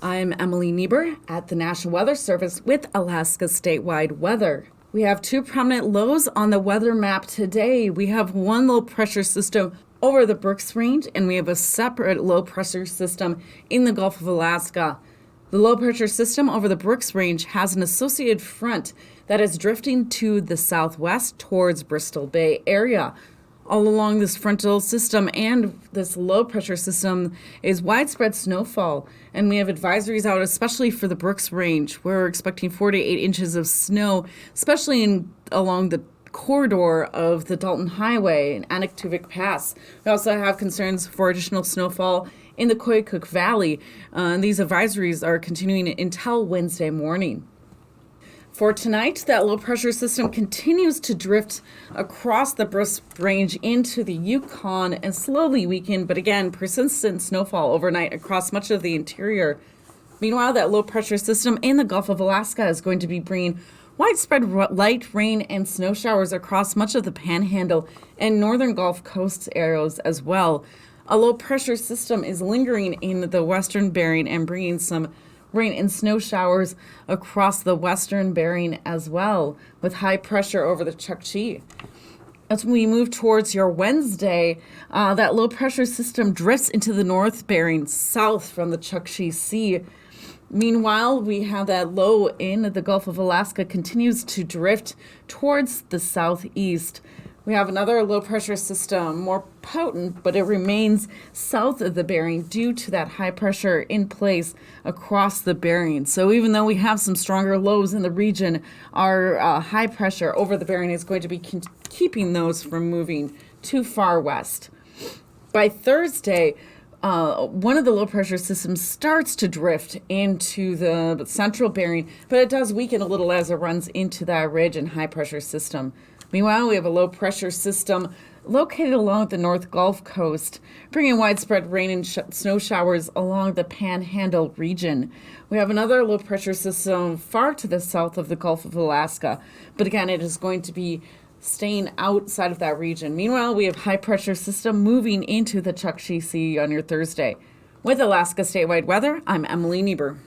I'm Emily Niebuhr at the National Weather Service with Alaska statewide weather. We have two prominent lows on the weather map today. We have one low pressure system over the Brooks Range, and we have a separate low pressure system in the Gulf of Alaska. The low pressure system over the Brooks Range has an associated front that is drifting to the southwest towards Bristol Bay area. All along this frontal system and this low pressure system is widespread snowfall, and we have advisories out especially for the Brooks Range. We're expecting 4 to 8 inches of snow, especially along the corridor of the Dalton Highway and Anaktuvik Pass. We also have concerns for additional snowfall in the Koyukuk Valley, and these advisories are continuing until Wednesday morning. For tonight, that low pressure system continues to drift across the Brooks Range into the Yukon and slowly weaken, but again, persistent snowfall overnight across much of the interior. Meanwhile, that low pressure system in the Gulf of Alaska is going to be bringing widespread light rain and snow showers across much of the Panhandle and northern Gulf Coast areas as well. A low pressure system is lingering in the western Bering and bringing some rain and snow showers across the western Bering as well, with high pressure over the Chukchi. As we move towards your Wednesday, that low pressure system drifts into the North Bering south from the Chukchi Sea. Meanwhile, we have that low in the Gulf of Alaska continues to drift towards the southeast. We have another low pressure system, more potent, but it remains south of the Bering due to that high pressure in place across the Bering. So even though we have some stronger lows in the region, our high pressure over the Bering is going to be keeping those from moving too far west. By Thursday, one of the low pressure systems starts to drift into the central Bering, but it does weaken a little as it runs into that ridge and high pressure system. Meanwhile, we have a low pressure system located along the North Gulf Coast, bringing widespread rain and snow showers along the Panhandle region. We have another low pressure system far to the south of the Gulf of Alaska, but again, it is going to be staying outside of that region. Meanwhile, we have high pressure system moving into the Chukchi Sea on your Thursday. With Alaska statewide weather, I'm Emily Niebuhr.